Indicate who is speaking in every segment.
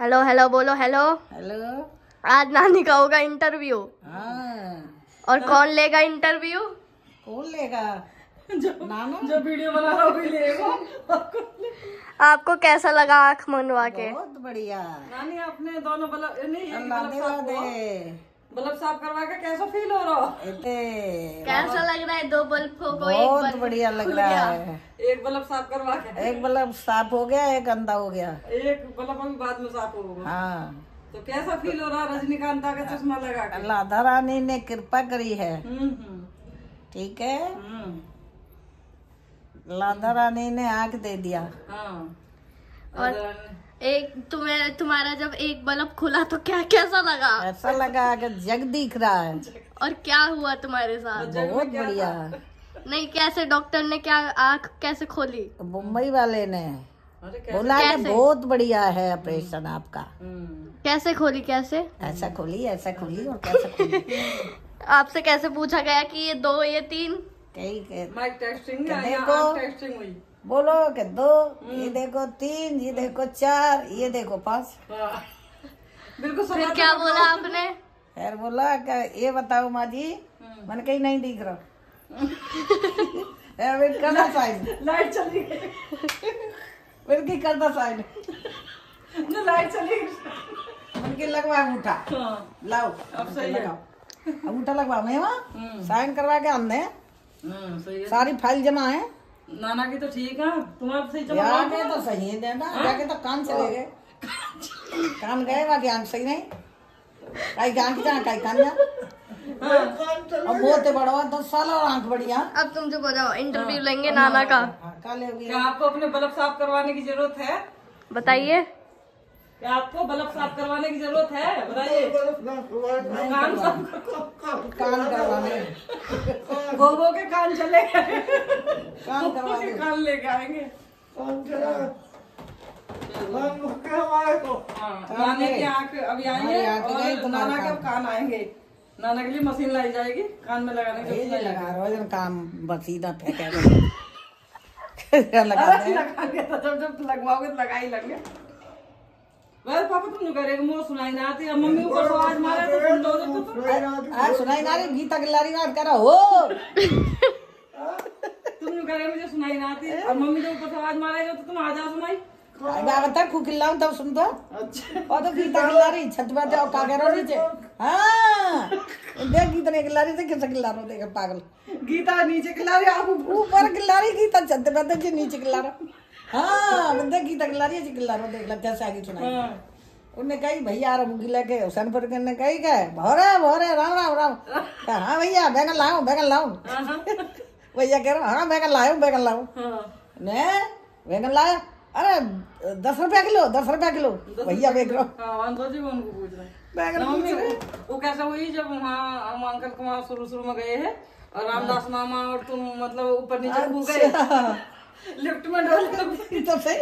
Speaker 1: Hello hello बोलो hello.
Speaker 2: Hello.
Speaker 1: आज नानी का होगा इंटरव्यू।
Speaker 2: हाँ।
Speaker 1: और कौन लेगा इंटरव्यू?
Speaker 2: कौन लेगा? नाना
Speaker 3: जो वीडियो बना रहा वही लेगा।
Speaker 1: आपको कैसा लगा आँख मनवा के?
Speaker 2: बहुत बढ़िया।
Speaker 3: नानी आपने दोनों बल्ब नहीं
Speaker 2: अल्लाह दे
Speaker 3: बल्ब साफ करवा के कैसा फील हो रहा?
Speaker 1: कैसा लग रहा है? 2 बल्ब को
Speaker 2: बहुत बढ़िया लग रहा है।
Speaker 3: एक बल्ब साफ करवा के
Speaker 2: एक बल्ब साफ हो गया, एक अंधा हो गया।
Speaker 3: एक बल्ब अभी बाद में साफ होगा।
Speaker 2: हाँ।
Speaker 3: तो कैसा फील हो रहा रजनीकांत का चश्मा लगा के?
Speaker 2: राधा रानी ने कृपा करी है। ठीक है। राधा रानी ने आँख दे दिया।
Speaker 3: हाँ।
Speaker 1: और एक तुम्हारा जब एक बल्ब खुला तो क्या कैसा लगा?
Speaker 2: ऐसा लगा कि जग दिख रहा है।
Speaker 1: और क्या हुआ तुम्हारे साथ?
Speaker 2: बहुत बढ़िया।
Speaker 1: नहीं, कैसे डॉक्टर ने क्या आँख कैसे खोली?
Speaker 2: मुंबई वाले ने
Speaker 3: अरे
Speaker 2: बोला कि बहुत बढ़िया है ऑपरेशन आपका।
Speaker 1: कैसे खोली? कैसे
Speaker 2: ऐसा खोली, ऐसा खोली और कैसा खोली?
Speaker 1: आपसे कैसे पूछा गया कि ये 2 ये 3?
Speaker 2: कई
Speaker 3: माइक टेस्टिंग
Speaker 2: देखो
Speaker 3: टेस्टिंग हुई।
Speaker 2: बोलो कि 2, ये देखो 3, ये देखो 4, ये देखो 5।
Speaker 3: बिल्कुल।
Speaker 1: फिर क्या बोला आपने?
Speaker 2: फिर बोला कि ये बताओ माँ जी, मन कहीं नहीं दिख रहा। वेट करना साइड।
Speaker 3: लाइट चली गई।
Speaker 2: फिर की करना साइड।
Speaker 3: लाइट चली गई।
Speaker 2: मन की लगवा अंगूठा। लाओ
Speaker 3: अब सही है।
Speaker 2: अंगूठा लगवा मैं वहाँ साइन करवा के आने।
Speaker 3: सही है।
Speaker 2: सारी फाइल जमा है।
Speaker 3: नाना की तो ठीक है, तुम्हारा सही चला।
Speaker 2: जाके तो सही है देना, जाके तो कान चले गए। कान गए बाकी आंख सही नहीं। कहीं आंख जा कहीं कान जा। अब बहुत बड़ा 10 साल और आंख बढ़िया।
Speaker 1: अब तुम चुप हो जाओ, इंटरव्यू लेंगे नाना का।
Speaker 3: क्या आपको अपने बल्ब साफ करवाने की जरूरत है?
Speaker 1: बताइए।
Speaker 3: क्या आपको बल्ब साफ करवाने की जरूरत है? बताइए।
Speaker 2: कान करवाने,
Speaker 3: गोगो के कान चले गए।
Speaker 2: कान करवाने,
Speaker 3: कान लेके आएंगे। नानी की आँख अभी आएंगे और नाना के कान आएंगे। नाना के लिए मशीन लाई जाएगी कान में लगाने के लिए।
Speaker 2: लगा रोज काम बसीदा फेंके।
Speaker 3: लगाएंगे तो जब लगवाओगे तो लगा ही लेंगे। वह पापा तुम करेगा मुझे सुनाई ना आती। मम्मी ऊपर से आवाज मारे तो सुन लो।
Speaker 2: आज सुनाई ना रही, गीता गिल्लारी बात करो हो।
Speaker 3: तुम करेगा मुझे सुनाई ना आती और मम्मी जब ऊपर से आवाज मारेगा तो तुम आ जाओ सुनाई।
Speaker 2: बता खुकिल्लाऊं तब सुन दो।
Speaker 3: अच्छा।
Speaker 2: और तो गीता गिल्लारी छत पर जाओ का करो नीचे। हाँ देख गीता ने गिल्लारी से कैसे गिल्ला रहा देख पागल।
Speaker 3: गीता नीचे गिल्लारी, आप
Speaker 2: ऊपर गिल्लारी, गीता छत पे थे नीचे गिल्ला रहा। हाँ देख गीता गिल्लारी ऐसी गिल्ला रहा देख ला कैसे आगे सुनाई। उनने कही भैया मुगी लेके हुसैन पर ने कही गए भोरे राम राम राम। हाँ भैया बैगन लाऊं भैया कह रहा हाँ बैगन लाऊं ने बैगन लाया। अरे 10 रुपया किलो भैया देख लो।
Speaker 3: उनको पूछ रहे
Speaker 2: बैगन
Speaker 3: मम्मी वो कैसा हुई जब वहाँ हम अंकल के वहाँ शुरू में गए हैं और रामदास मामा और तुम मतलब ऊपर नीचे घूम गए लिफ्ट में डोल
Speaker 2: तो सही है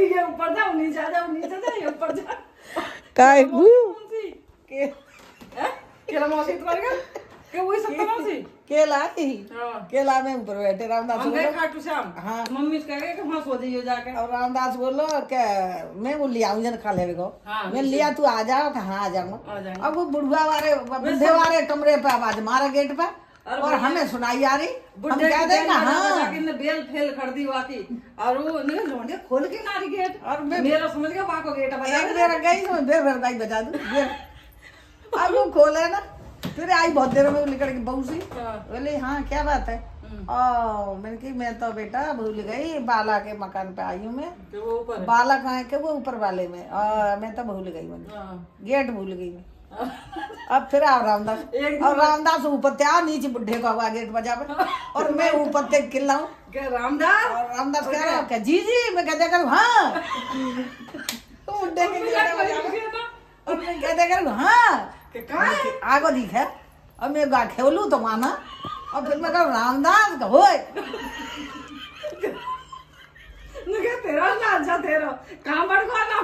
Speaker 3: ये ऊपर जाओ नीचे जाओ ऊपर जाओ।
Speaker 2: काय
Speaker 3: केला मौसी तुम्हारे क्या वही सब मौसी
Speaker 2: केला में ऊपर बैठे रामदास
Speaker 3: हम गए खाटू श्याम।
Speaker 2: हाँ
Speaker 3: मम्मी से कह के वहाँ सो जाइए जाके।
Speaker 2: और रामदास बोलो कि मैं वो लिया जन खा ले को। मैं लिया तू आ जाओ। हाँ आ जाऊंगा। अब वो बुढ़वा वाले बुढ़े वाले कमरे पे आवाज मारा गेट पे और हमें सुनाई आ रही। हम कह देंगे हाँ
Speaker 3: बेल फेल कर दी वाकी और वो लोंडे खोल के नारी गेट और मेरा समझ गया वहाँ को गेट
Speaker 2: गई बजा दू। अब वो खोले ना फिर आई बहुत देर में निकल के बहू सी बोले हाँ क्या बात है। मैंने की मैं तो बेटा भूल गई बाला के मकान पे आई हूँ मैं। बाला कहाँ है वो ऊपर वाले में। मैं तो भूल गई मैंने गेट भूल गई मैं। अब फिर आओ रामदास ऊपर ते नीचे बुढ़े को हुआ गेट बजा और मैं ऊपर ते किल्लाऊं रामदास कह रहा है जी मैं कहते करूँ हाँ बुढ़े के और मैं कहते करूँ हाँ आगो दिखे और मैं गा खेलू तो माना और फिर मैं कहूँ रामदास का होए
Speaker 3: तेरा ना जा तेरा काम बढ़ को ना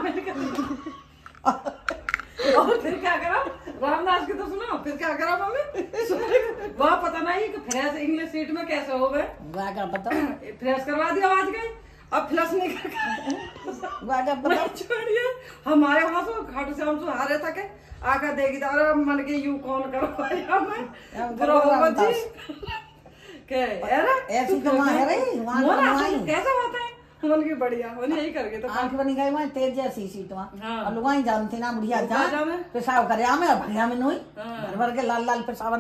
Speaker 3: और फिर क्या करा रामदास की तो सुनो, फिर क्या करा मम्मी? वह पता नहीं कि फ्रेश इंग्लिश सीट में कैसे हो गए,
Speaker 2: वहाँ का पता,
Speaker 3: फ्रेश करवा दिया आज गए, अब फ्लश नहीं कर
Speaker 2: वहाँ का पता।
Speaker 3: छोड़िए, हमारे वहाँ से खाटू श्याम से हारे तक आकर देगी तो अरे मन के यू कौन करो क्या
Speaker 2: ऐसी तो वहाँ है रही, वहाँ
Speaker 3: कैसे होता है मन की बढ़िया होनी यही करके तो
Speaker 2: आंख बनी गई वहाँ तेज जैसी सीट वहाँ।
Speaker 3: हाँ।
Speaker 2: और लुगाई जानती ना बुढ़िया जा पेशाब करे आमे और भरिया में नोई भर भर के लाल लाल पेशाब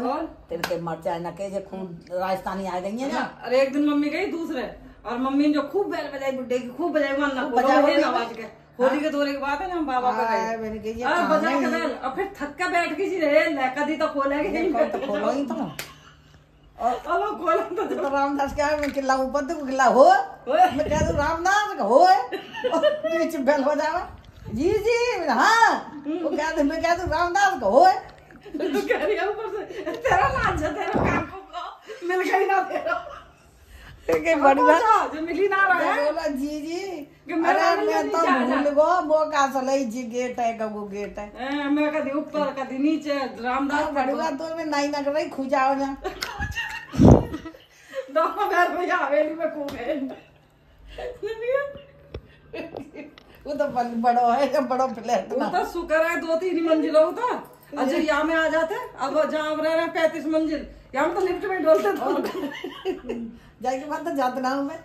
Speaker 2: तेरे के मर जाए ना के जे खूब राजस्थानी आ गई है ना।
Speaker 3: अरे एक दिन मम्मी गई दूसरे और मम्मी जो खूब बैल बजाई बुड्ढे की खूब बजाई मन ना आवाज के होली के दौरे की बात है ना हम बाबा पे गए बजा के बैल और फिर थक के बैठ गई कदी तो खोलेगी
Speaker 2: तो खोलो ही तो
Speaker 3: और खोला
Speaker 2: तो रामदास क्या मैं किला ऊपर तो किला हो मैं कह दूं रामदास का हो बीच बेल हो जावा जी जी हाँ वो क्या दे मैं कह दूं रामदास का हो
Speaker 3: तू कह रही है ऊपर से तेरा लाज है तेरा काम को मिल गई ना तेरा
Speaker 2: के बड़ी बात
Speaker 3: जो मिली ना रहा है
Speaker 2: बोला जी जी अरे मैं तो भूल गो वो का सलाई जी गेट है का वो गेट है
Speaker 3: मैं कभी ऊपर कभी नीचे रामदास
Speaker 2: बड़ी बात तो मैं नहीं ना कर रही खुजाओ ना
Speaker 3: दोनों घर में हवेली में खूब है
Speaker 2: वो तो बड़ो है जब बड़ो फ्लैट
Speaker 3: वो तो शुक्र है 2-3 मंजिलों का अच्छा यहाँ में आ जाते अब जहाँ रह रहे 35 मंजिल यहाँ तो लिफ्ट में डोलते
Speaker 2: जाके बाद तो जाते ना हूँ मैं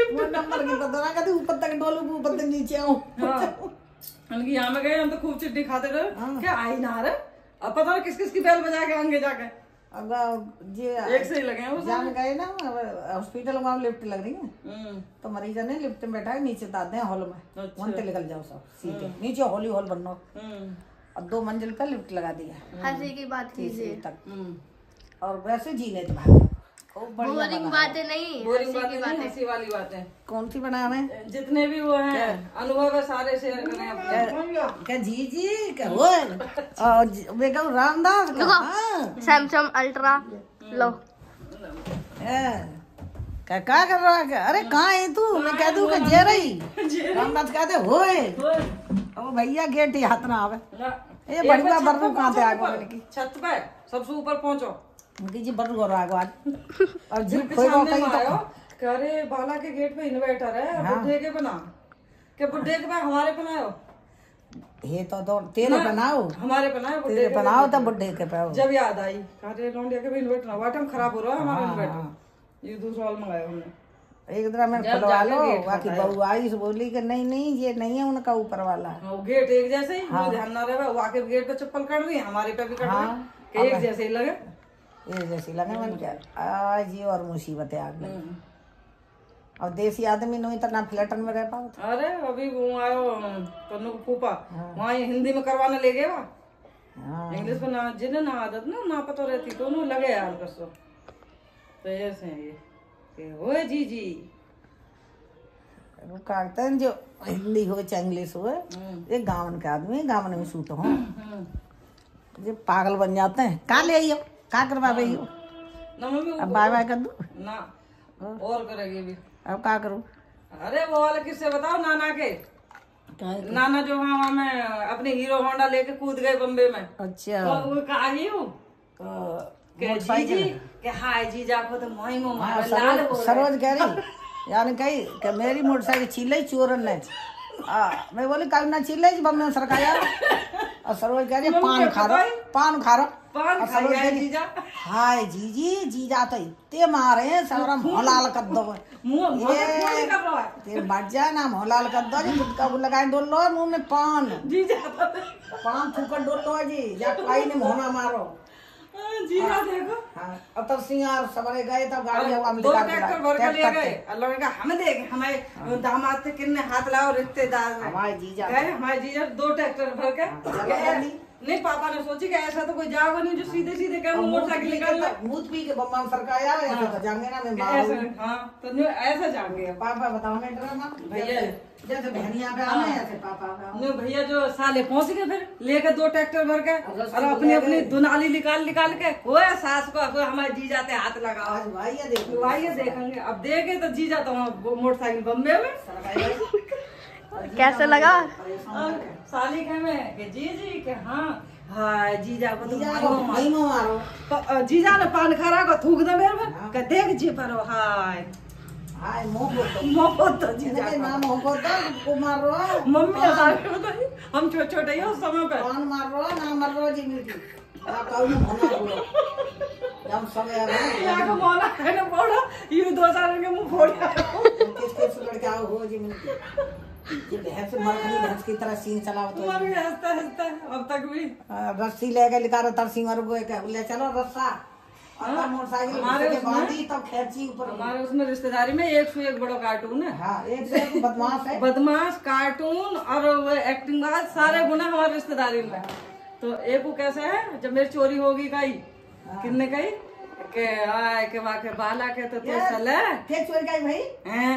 Speaker 2: वो नंबर की पता ना कहते ऊपर तक डोलू ऊपर तक नीचे आऊँ
Speaker 3: यहाँ में गए हम तो खूब चिट्ठी खाते रहे क्या आई ना रहे अब पता नहीं किस किस की बैल बजा के आगे जाके
Speaker 2: अब जे
Speaker 3: एक से ही लगे हैं वो
Speaker 2: जान गए ना हॉस्पिटल में लिफ्ट लग रही है तो मरीज ने लिफ्ट में बैठा है नीचे दादे हैं हॉल में वहां से निकल जाओ सब सीधे नीचे हॉली हॉल बनना अब 2 मंजिल पे लिफ्ट लगा दिया
Speaker 1: हंसी की बात कीजिए
Speaker 2: तक और वैसे जीने तो भाग
Speaker 1: बोरिंग बातें नहीं
Speaker 3: बोरिंग बातें हंसी वाली बातें
Speaker 2: कौन सी बना हमें
Speaker 3: जितने भी वो हैं अनुभव है सारे शेयर करें अपने
Speaker 2: क्या जी जी क्या वो मैं कहूँ रामदास
Speaker 1: सैमसंग अल्ट्रा लो
Speaker 2: क्या कर रहा है अरे कहाँ है तू मैं कह दूँ कि जे रही रामदास कहते हो ओ भैया गेट हाथ ना आवे ये बढ़िया बर्रू कहाँ से आगो की
Speaker 3: छत पे सबसे ऊपर पहुंचो
Speaker 2: जी बर्रू और आगो आज और जी
Speaker 3: सामने में आयो अरे बाला के गेट पे इन्वर्टर है बुढ़े के बना के बुढ़े के बाद हमारे बनाओ
Speaker 2: ये तो तेरे बनाओ
Speaker 3: हमारे बनाओ
Speaker 2: तेरे बनाओ तो बुढ़े के पे
Speaker 3: जब याद आई अरे लौंडिया के भी इन्वर्टर वाटम खराब हो रहा है हमारा इन्वर्टर ये दूसरा वाला मंगाया हमने
Speaker 2: एक दिन मैं खुलवा लो बाकी बहू आई बोली कि नहीं ये नहीं है उनका ऊपर वाला
Speaker 3: गेट एक जैसे ही ध्यान ना रहे वो आके गेट पे चप्पल काट रही हमारे पे भी काट रही एक जैसे ही लगे
Speaker 2: ये जैसी लगे मन क्या आज ये और मुसीबत है आगे और देसी आदमी नहीं इतना फ्लैटन में रह पाओ
Speaker 3: अरे अभी वो आयो तन्नू को फूफा वहाँ हिंदी में करवाने ले गए वहाँ इंग्लिश में ना जिन्हें ना आदत ना पता रहती तो उन्होंने लगे यार कसो तो ऐसे है ये ओए जी जी
Speaker 2: वो कहते हैं जो हिंदी हो चाहे इंग्लिश हो ये गाँव के आदमी गाँव में सूट हो जो पागल बन जाते हैं कहाँ ले आइयो कहाँ करवा रही हो अब बाय बाय कर दूँ
Speaker 3: ना और करेगी भी
Speaker 2: अब क्या करूँ
Speaker 3: अरे वो वाले किससे बताओ नाना के नाना जो वहाँ में अपने हीरो होंडा लेके कूद गए बम्बे में
Speaker 2: अच्छा
Speaker 3: वो कहा गई हूँ हाय जी जाको तो
Speaker 2: सरोज कह रही यानी कही कि मेरी मोटरसाइकिल छीले चोरन ने मैं बोली कल ना छीले बम्बे में सरकाया और सरोज कह रही पान खा रहा हाय जीजी जीजा तो इतने मारे हैं सारा मोहलाल कर दो तेरे बढ़ जाए ना मोहलाल कर दो जी गुटका लगाए डोल लो मुंह में पान थूकर डोल लो जी या पाई ने मोहना मारो
Speaker 3: जीजा देखो
Speaker 2: अब तो सिंगार सबरे गए तब गाड़ी हम
Speaker 3: दो ट्रैक्टर भर के ले गए अल्लाह ने कहा हमें देख हमारे दामाद से कितने हाथ लाओ रिश्तेदार
Speaker 2: हमारे जीजा
Speaker 3: गए हमारे जीजा 2 ट्रैक्टर भर के नहीं पापा ने सोची कि ऐसा तो कोई जाओगा नहीं जो सीधे सीधे कर मोटरसाइकिल निकाल मूत पी के बम्बा में सरकाया ऐसा तो जाएंगे ना मैं हाँ तो ऐसा जाएंगे पापा बताओ मैं ड्रामा भैया जैसे बहनिया का हमें ऐसे पापा का भैया जो साले पहुंच गए फिर लेकर 2 ट्रैक्टर भर के और अपनी अपनी दुनाली निकाल के कोई सास को हमारे जीजा ते हाथ लगाओ भाई देखेंगे अब देखे तो जीजा तो मोटरसाइकिल बम्बे में
Speaker 1: कैसे लगा
Speaker 3: साली कहे में कि जी के हाँ हाय जीजा को तो
Speaker 2: भाई मारो
Speaker 3: जीजा ने पान खरा को थूक दे मेरे में के देख जी पर हाय
Speaker 2: हाय मोह
Speaker 3: मोहब्बत जीजा
Speaker 2: के नाम हो को मार रो
Speaker 3: मम्मी सारे बताई हम छोटे छोटे ही उस समय पे
Speaker 2: कौन मार रो ना मार रो जी मिलती ना कौन होना पूरा हम सब
Speaker 3: यहाँ को बोला है ना बोला ये 2 साल के मुंह फोड़
Speaker 2: किस लड़के आओ हो जी मिलती ये भैंस भैंस की तरह सींग चलाओ तो
Speaker 3: मर गया हंसता अब तक भी
Speaker 2: रस्सी लेके लिखा रहा तरसिंह और वो ले चलो रस्सा और मोटरसाइकिल
Speaker 3: हमारे
Speaker 2: के बांधी तब खेची ऊपर
Speaker 3: हमारे उसमें रिश्तेदारी में 1 से 1 बड़ा कार्टून है।
Speaker 2: हाँ एक से एक बदमाश है
Speaker 3: बदमाश कार्टून और वो एक्टिंग बाज सारे गुना हमारे रिश्तेदारी में। तो एक को कैसे है जब मेरी चोरी होगी कहीं किन्ने कही के वाके बाला के तो चले
Speaker 2: क्या चोरी का भाई
Speaker 3: हैं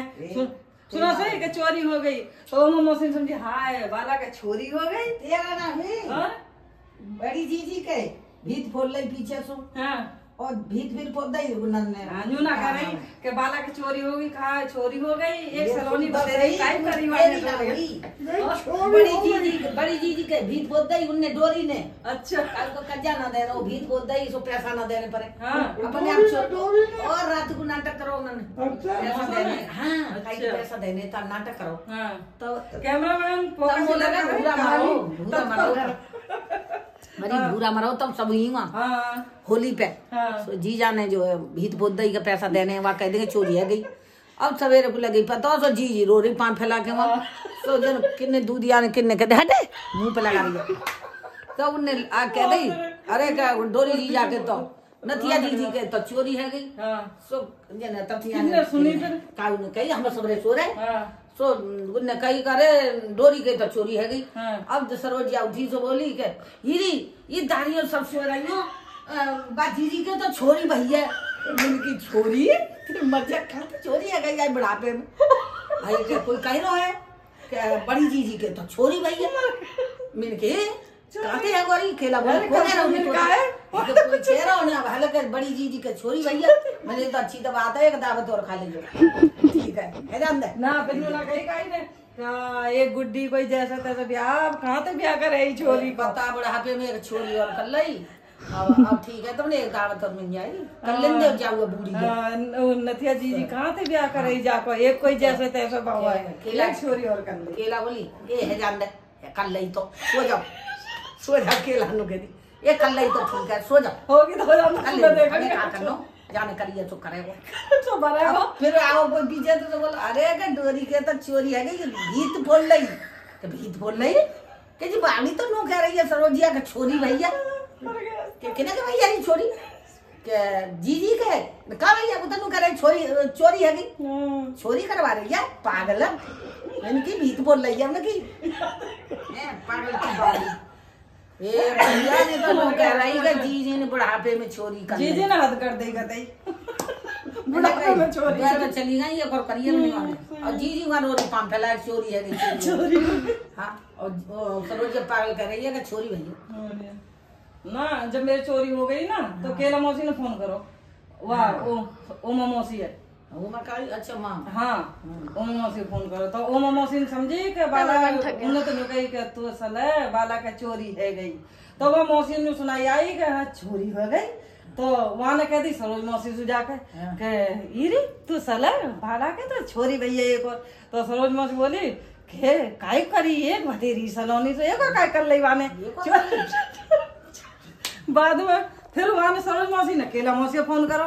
Speaker 3: सुनो सही के चोरी हो गई तो मम्मा से समझी हाय बाला का चोरी हो गई
Speaker 2: तेरा ना भाई बड़ी जीजी के भीत फोड़ ली पीछे सो
Speaker 3: हाँ
Speaker 2: और भीत फिर पोद दई गुनन ने
Speaker 3: न्यू ना करे के बाला की चोरी होगी कहा चोरी हो गई एक सलोनी बते रही काई करी
Speaker 2: बड़ी जीजी के भीत पोद दई उनने डोरी ने
Speaker 3: अच्छा
Speaker 2: कल को कर्जा ना दे रहो भीत पोद दई सो पैसा ना देने पड़े
Speaker 3: हाँ
Speaker 2: अपने आप और रात को नाटक करो उन्होंने पैसा देने हाँ काई पैसा देने ता नाटक करो
Speaker 3: हाँ
Speaker 2: तो
Speaker 3: कैमरामैन फोकस
Speaker 2: लगा भूरा मारो मेरी भूरा मरो तब सब ही वहाँ
Speaker 3: हाँ
Speaker 2: होली पे
Speaker 3: हाँ
Speaker 2: जीजा ने जो है भीत पोदई का पैसा देने वहाँ कह देंगे चोरी है गई अब सवेरे को लगी पता सो जी रो रही पान फैला के वहाँ तो जन किन्ने दूधिया ने किन्ने कहते हटे मुंह पे लगा रही तो उनने आ कह दी अरे क्या डोरी जी जाके तो नथिया जी के तो चोरी है गई सो जन तथिया ने
Speaker 3: सुनी फिर
Speaker 2: काऊ ने कही हम सबरे सो रहे
Speaker 3: हाँ
Speaker 2: सो उनने कही करे डोरी के तो चोरी है गई
Speaker 3: हाँ
Speaker 2: अब सरोजिया उठी सो बोली के हीरी ये दाढ़ियों सब सो रही हो बाजीजी के तो छोरी भैया की छोरी मजा खाते चोरी है गई बुढ़ापे में भाई के कोई कह रहा है कि बड़ी जीजी के तो छोरी भैया मिल के कहते हैं गोरी खेला बोले कोने रहो का है कोई कह रहा ना हाल के बड़ी जीजी के छोरी भैया मैंने तो अच्छी बात है एक दावत और खा लीजिए ठीक है जान दे
Speaker 3: ना बिन्नू ना कही कही ने एक गुड्डी कोई जैसा तैसा ब्याह कहाँ तक ब्याह करे छोरी
Speaker 2: पता बुढ़ापे में एक छोरी और कर ली अब ठीक है तुमने एक दावत और मिल जाएगी कर लेंगे जाऊंगा बूढ़ी
Speaker 3: नथिया जी कहाँ थे ब्याह करे जाको एक कोई जैसे तैसा बाबा है
Speaker 2: केला
Speaker 3: छोरी और कर ले
Speaker 2: केला बोली ये है जान दे कर ली तो सो जाओ केला नु के दी ये कर ली तो ठीक है सो जाओ
Speaker 3: होगी तो हो जाओ
Speaker 2: देखा क्या कर लो जाने करिए तो करेगा
Speaker 3: तो बराबर
Speaker 2: फिर आओ कोई पीछे तो बोल अरे का डोरी के तो चोरी है कि भीत बोल रही कि भीत बोल रही कि जी बाली तो नो कह रही है सरोजिया का छोरी भैया किने के भैया नहीं छोरी के जीजी के का भैया को तो कह रही छोरी चोरी है कि चोरी करवा रही है पागल इनकी भीत बोल रही है उनकी पागल की बाली ये भैया ने तो नो कह रही है जीजी ने बुढ़ापे में चोरी कर
Speaker 3: जीजी ने हद कर देगा तई बुढ़ापे में चोरी
Speaker 2: तो चली गई ये और करिए नहीं वाले और जीजी वहां रोटी पान फैला चोरी है कि
Speaker 3: चोरी
Speaker 2: हां और सरोज पागल कर रही है कि छोरी भैया
Speaker 3: ना जब मेरी चोरी हो गई ना तो केला मौसी ने फोन करो वाह ओमा मौसी है
Speaker 2: ओमा काली अच्छा मां
Speaker 3: हाँ ओमा मौसी फोन करो तो ओमा मौसी ने समझी कि बाला उन्होंने तो नहीं कही कि तू सले बाला का चोरी है गई तो वो मौसी ने सुनाई आई कि हाँ चोरी हो गई तो वहां ने कह दी सरोज मौसी से जाकर के इरी तू सले बाला के तो छोरी भैया एक और तो सरोज मौसी बोली के काय करी एक भतेरी सलोनी से एक और काय कर ली वाने बाद में फिर वहां सरोज मौसी ने केला मौसी को फोन करो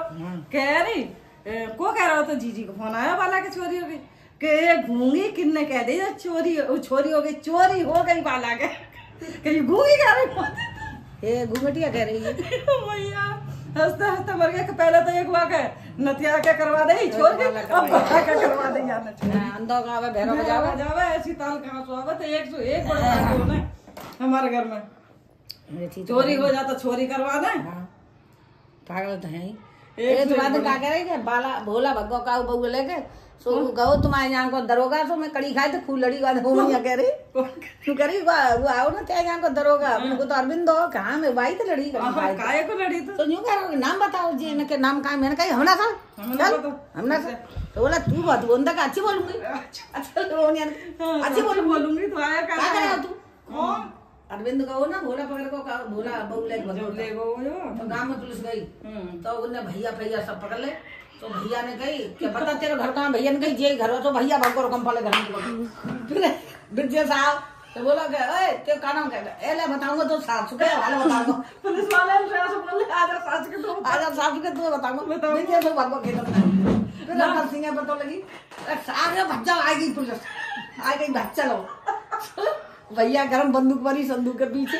Speaker 3: कह रही को कह रहा हो तो जीजी को फोन आया बाला की चोरी हो गई के घूंगी किन्ने कह दी चोरी हो गई बाला के कहीं घूंगी कह रही
Speaker 2: ये घूंघटिया कह रही है
Speaker 3: भैया हंसते हंसते मर गया पहले तो एक हुआ नथिया क्या करवा दे छोड़ के अब बाला क्या करवा दे यार
Speaker 2: अंदर का आवे भैरव
Speaker 3: जावे ऐसी ताल कहां से आवे तो एक बड़ा है हमारे घर में चोरी हो जाता चोरी करवा दे
Speaker 2: पागल तो है एक बात क्या कह रही है बाला भोला भगो का बहू लेके सो गो तुम्हारे यहाँ को दरोगा सो मैं कड़ी खाए तो खूब लड़ी बात हो मैं कह रही तू कह रही वो आओ ना क्या यहाँ को दरोगा अपने को तो अरविंद हो कहाँ में भाई तो लड़ी
Speaker 3: काहे को लड़ी तो
Speaker 2: यूं कह रहा नाम बताओ जी इनके नाम कहा मैंने कही हमना था हमना था तो बोला तू बात बोल तक अच्छी बोलूंगी अच्छी
Speaker 3: बोलूंगी तो आया
Speaker 2: क्या तू अरविंद को ना भोला पकड़ को भोला बहू ले
Speaker 3: गो
Speaker 2: तो गांव में पुलिस गई तो उन्हें भैया सब पकड़ ले। तो भैया ने कही कि बता तेरे घर कहाँ, भैया ने कही जे घर हो। तो भैया भगोर कम पाले घर में फिर विजय साहब तो बोला कि ओए तेरे का नाम क्या है? एले बताऊंगा तो सास के वाले बताऊंगा।
Speaker 3: पुलिस वाले बोले आजा सास के तो
Speaker 2: बताऊंगा विजय से भगो के फिर अंदर सिंह पता लगी सारे बच्चा आ गई पुलिस आ गई बच्चा लो भैया गरम बंदूक वाली संदूक के पीछे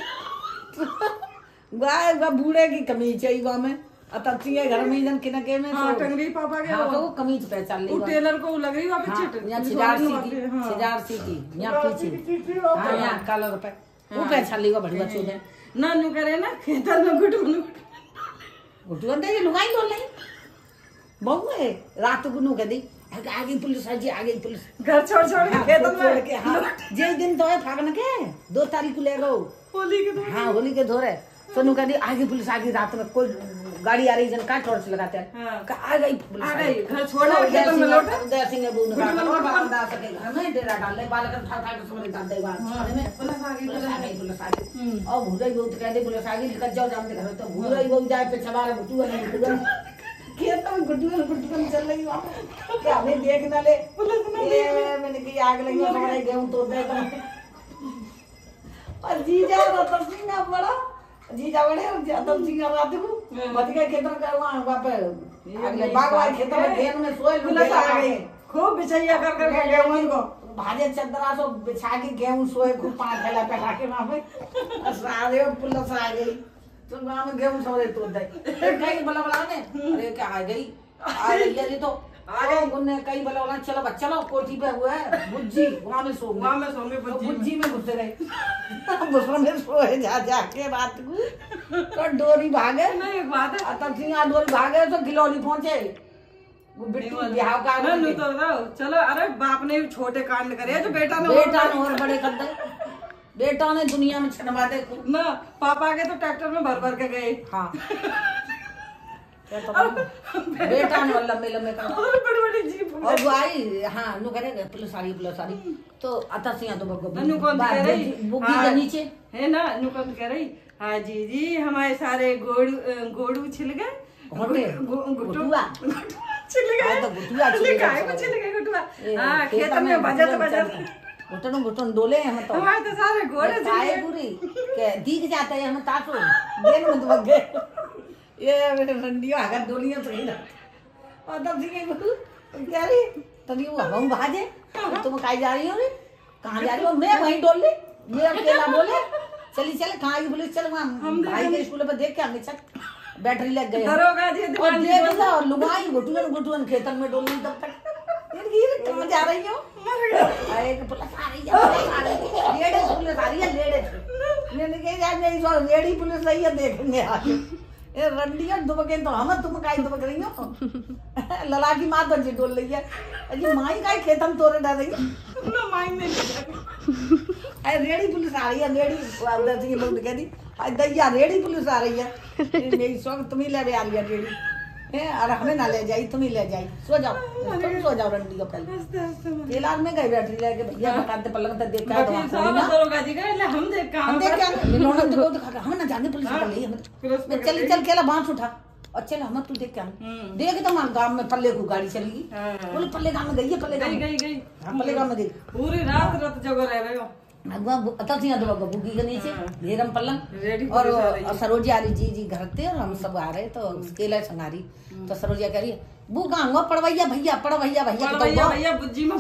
Speaker 2: गाय बूढ़े की कमीज चाहिए गाँव में अतचिए घर में जन किनके में
Speaker 3: हां टंगरी पापा के
Speaker 2: हां तो वो कमीज पहचान ली
Speaker 3: वो टेलर को लग रही वापस चिट
Speaker 2: यहां सिजार सी की यहां पीछे हां यहां कलर पे वो पहचान ली वो बढ़िया चीज है
Speaker 3: ना नु करे ना खेतर में
Speaker 2: गुटुन दे लुगाई बोल नहीं बहु है रात को नु कह दी आगे पुलिस है जी आगे पुलिस
Speaker 3: घर छोड़ के खेतर में
Speaker 2: के हां जे दिन तो है फागन के 2 तारीख को ले गो
Speaker 3: होली के धोरे
Speaker 2: हां होली के धोरे सोनू कह दी आगे पुलिस आगे रात में कोई गाड़ी आ रही जन का टॉर्च लगाते हैं आ गई
Speaker 3: घर छोड़ा खेत में लौटा
Speaker 2: दया सिंह ने बोल कहा बांधा सके घर में डेरा डाल ले बालक ठा ठा के समझ डाल दे बाहर खाने में पुलिस आ गई और भूरा ही बहुत कह दे पुलिस आ गई निकल जाओ जाम दे घर तो भूरा ही बहुत जाए पे छबारा गुटुआ नहीं गुटुआ खेत में गुटुआ चल रही वहां क्या हमें देख ना ले पुलिस ने मैंने की आग लगी हमारे गेहूं तोड़ दे और जीजा रतन सिंह ना बड़ा जीजा बड़े तब सिंह रात को बच गए खेतर का वहां पे अगले बागवाई खेतर में घेर में सोए
Speaker 3: पुलिस आ गई खूब बिछैया कर गेहूं को
Speaker 2: भाजे चदरा सो बिछा के गेहूं सोए खूब पांच थैला पे रखे वहां पे सारे पुलिस आ गई तो गांव में गेहूं सोए तोड़ दे कहीं बला ने अरे क्या आ गई ये तो आ गए गुन्ने कई बोला चलो बच्चा लो कोठी पे हुआ है बुज्जी वहां में सो बुज्जी में घुस गए बुसरा में सोए जा के रात को तो डोरी भागे
Speaker 3: नहीं एक बात है
Speaker 2: तब सिंह डोरी भागे तो गिलौली पहुंचे बिट्टू बिहाव का
Speaker 3: नहीं तो चलो अरे बाप ने छोटे कांड करे जो बेटा ने
Speaker 2: और बड़े कर दे बेटा ने दुनिया में छनवा दे
Speaker 3: ना पापा के तो ट्रैक्टर में भर के गए
Speaker 2: हाँ बेटा ने लंबे लंबे
Speaker 3: बड़ी जीप
Speaker 2: और वो आई हाँ नु करे पुलिस आ रही तो अता सिंह तो
Speaker 3: नु कौन कह रही
Speaker 2: बुग्गी के नीचे
Speaker 3: है ना नु कौन कह रही हाँ जी हमारे सारे गोड़ू छिल गए गुटुआ छिल गए
Speaker 2: तो गुटुआ
Speaker 3: छिल गए गुटुआ हां खेत में बजत
Speaker 2: घुटन डोले हम तो
Speaker 3: हमारे तो सारे घोड़े
Speaker 2: छिल पूरी के दिख जाते हैं हम ताको देन में तो गए ये मेरे रंडियो अगर डोलियां तो ही ना और तब सिंह क्या रे तभी वो हम भाजे तुम कहीं जा रही हो रे कहाँ जा रही हो मैं वहीं डोल ली ये अकेला बोले चली चले कहाँ की पुलिस चल वहाँ भाई के स्कूल पे देख के आगे चल बैटरी लग गई और देख लो लुगाई गुटुअन खेतन में डोल ली तब तक कहाँ जा रही हो अरे पुलिस आ रही है लेडीज पुलिस आ रही है लेडीज मैंने कहा नहीं लेडी पुलिस रही है देखेंगे आगे ये रंडिया दुबके तो हम तुम काई दुबक रही हो लला की मां तो जी डोल रही है अजी माई काई खेतम तोरे डर रही है
Speaker 3: ना माई ने
Speaker 2: अरे रेडी पुलिस आ रही है रेडी अंदर से लोग कह दी दैया रेडी पुलिस आ रही है मेरी सॉन्ग तुम ही ले आ रही है रेडी है और हमें ना ले जाई तुम ही ले जाई सो जाओ तुम सो जाओ रंडी को पहले इलाज में गई बैटरी लेके भैया बताते पलंग तक देखा तो
Speaker 3: दरोगा जी गए हम देख कहां
Speaker 2: हम देख क्या मिलोना तो दिखा हम ना जाने पुलिस पकड़ ली हम चल केला बांस उठा और चल हम तू देख क्या देख तो मान गांव में पल्ले को गाड़ी चलेगी बोले पल्ले गांव में गई है पल्ले
Speaker 3: गई
Speaker 2: पल्ले गांव में गई
Speaker 3: पूरी रात जगह रह गए
Speaker 2: अता सिंह तो बुगी के नीचे घेरम पलंग और सरोजी आ रही जी घर थे और हम सब आ रहे तो केला संगारी तो सरोजिया कह रही है वो कहाँ हुआ पड़वैया भैया
Speaker 3: बुज्जी में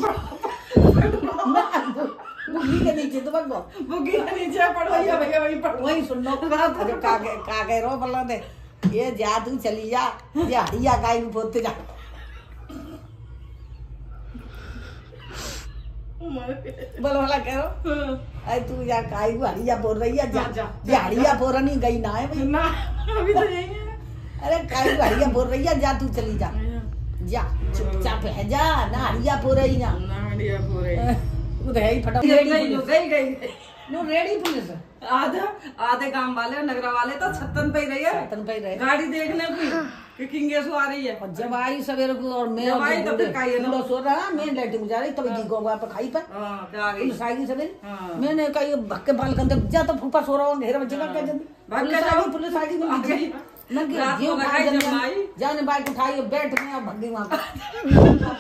Speaker 2: बुगी के नीचे तो
Speaker 3: बुगी के नीचे पड़वैया भैया
Speaker 2: वही सुनना जो का कह रो बल्ला दे ये जा तू चली जा ये हरिया गाय में पोते जा बोलो वाला कह रो अरे तू या काई हरिया बोल रही है जा हरिया बोल नहीं गई ना है भाई
Speaker 3: ना अभी तो यही है
Speaker 2: अरे काई हरिया बोल रही है जा तू चली जा जा चुपचाप है जा ना हरिया बोल रही ना
Speaker 3: हरिया बोल रही
Speaker 2: उधर ही फटा
Speaker 3: गई
Speaker 2: नो रेडी पुलिस
Speaker 3: आधे गांव वाले नगरा वाले तो छत्तन पे ही रही है,
Speaker 2: तन पे रहे
Speaker 3: गाड़ी देखने की कि किंगेसु आ रही है।
Speaker 2: और जब आई सवेरे को और मैं
Speaker 3: जब आई तब तक खाई है ना।
Speaker 2: सो रहा मैं लाइटिंग जा रही तभी जी गोवा पे खाई पर
Speaker 3: क्या आ गई
Speaker 2: पुलिस आ गई सवेरे।
Speaker 3: हाँ।
Speaker 2: मैंने कहा ये भक्के बाल कंदे जा तो फूफा सो रहा हूँ घेर बच्चे का क्या जल्दी पुलिस आ गई जाने बाइक उठाई बैठ में भगी वहाँ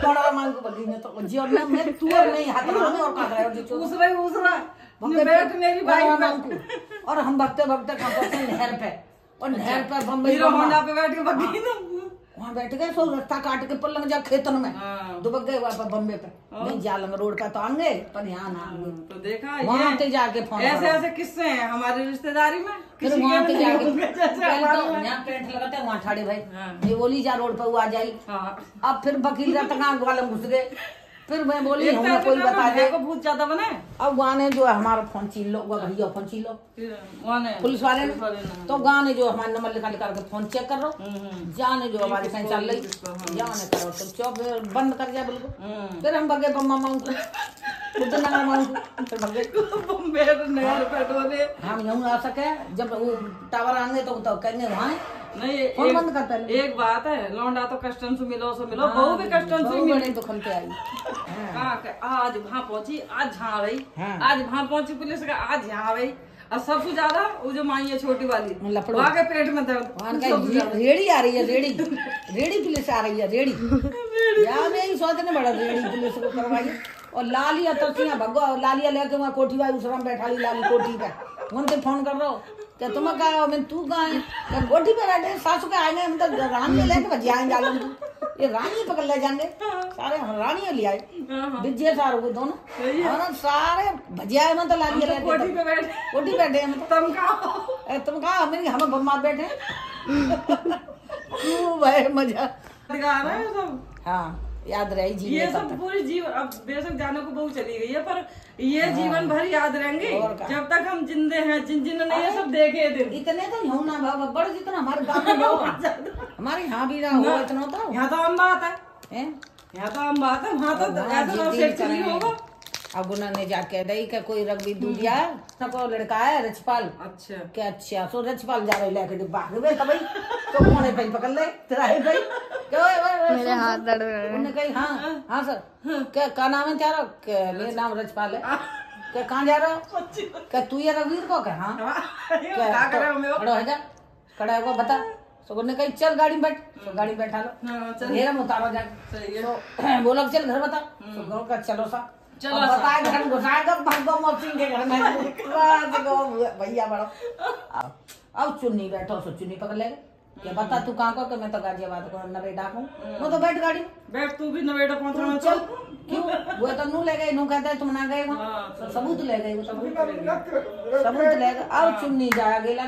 Speaker 2: पड़ा मांग को भगी में तो जी और मैं तू और नहीं हाथ में और काट रहा है
Speaker 3: बैठ मेरी बाइक पे
Speaker 2: और हम भगते भगते नहर पे और नहर पे बम्बई
Speaker 3: हीरो होंडा पे बैठ के भगी ना
Speaker 2: वहाँ बैठ गए सो रास्ता काट के पल्लंग जा खेतन में दुबक गए वहाँ पर बम्बे पे नहीं जालंग रोड पे तो आ गए पर यहाँ ना आ गए
Speaker 3: तो देखा
Speaker 2: वहाँ पे जाके फोन
Speaker 3: ऐसे ऐसे किस्से हैं हमारी रिश्तेदारी में।
Speaker 2: फिर वहाँ पे जाके यहाँ पेंट लगाते वहाँ ठाड़े भाई ये बोली जा रोड पे वो आ जाई। अब फिर वकील तक वाले घुस गए फिर मैं बोली हमें कोई बता दे
Speaker 3: को भूत ज्यादा बने।
Speaker 2: अब गाने जो है हमारा फोन छीन लो भैया फोन छीन लो पुलिस वाले ने तो गाने जो हमारे नंबर लिखा के फोन चेक कर लो जाने जो हमारी कहीं चल रही जाने करो तो चौक बंद कर दिया बिल्कुल। फिर हम भगे बम्मा मांग फिर भगे हम यूँ आ सके जब वो टावर आएंगे तो कहेंगे वहाँ
Speaker 3: नहीं
Speaker 2: फोन बंद करता है।
Speaker 3: एक बात है लौंडा तो कस्टम से मिलो बहू भी कस्टम से मिले
Speaker 2: तो खलते आई
Speaker 3: आज वहाँ पहुंची आज यहाँ रही आज वहाँ पहुंची पुलिस का आज यहाँ रही और सबसे ज्यादा वो जो माई है छोटी वाली वहाँ के पेट में दर्द
Speaker 2: रेड़ी आ रही है रेड़ी पुलिस आ रही है रेड़ी यार मैं ही सोचने बड़ा रेड़ी पुलिस को करवाई और लालिया तसिया भगवा लालिया लेके वहाँ कोठी वाली उसमें बैठा ली लाली कोठी पे उनसे फोन कर रहा हूँ क्या तुम कहा मैं तू कहा है कोठी पे बैठे सासू के आएंगे हम तो रानी लेके बजे आएंगे आलम ये रानी पकड़ ले जाएंगे सारे हम रानी ले आए विजय सारों को दोनों और सारे भजिया आए मैं तो लालिया लेके कोठी बैठे हम तुम कहा हमें बम्मा बैठे क्यों भाई मजा
Speaker 3: दिखा रहा है सब।
Speaker 2: हाँ याद रही जी
Speaker 3: ये सब पूरी जीवन अब बेशक जाने को बहुत चली गई है पर ये जीवन भर याद रहेंगे जब तक हम जिंदे हैं जिन्होंने ये सब देखे दिन
Speaker 2: इतने तो यूं ना बाबा बड़े जितना हमारे गाँव में हमारे यहाँ भी ना हो इतना तो
Speaker 3: यहाँ तो आम बात है यहाँ तो आम बात है वहाँ तो ऐसा नहीं होगा।
Speaker 2: अब उन्होंने जाके दही का कोई रंग दूधिया को लड़का है रचपाल
Speaker 3: अच्छा
Speaker 2: क्या अच्छा सो रचपाल जा रहे लेके भाग गए भाई तो कोने पे पकड़ ले तेरा है भाई
Speaker 1: मेरे हाथ दर्द कर रहे हैं।
Speaker 2: उन्होंने कही हाँ सर क्या नाम है तेरा मेरा नाम रचपाल है क्या कहाँ जा रहा हो क्या तू ये रघुवीर को क्या हाँ क्या खड़ा है बता तो उन्होंने कही चल गाड़ी में बैठ तो गाड़ी में बैठा लो मेरा उतारो जाके तो बोलो चल घर बता तो घर का चलो सा चलो बताए घर घुसाएगा सिंह के घर में भैया बड़ा अब चुन्नी बैठो सो चुन्नी पकड़ लेगा क्या बता तू कहाँ को मैं तो गाजियाबाद को नवेड़ा हूँ मैं तो बैठ गाड़ी
Speaker 3: बैठ तू भी नवेड़ा पहुँचना
Speaker 2: चल क्यों वो तो नू ले गए नू कहते तुम ना गए वहाँ सबूत ले गए सबूत ले गए अब चुन्नी जाया गेला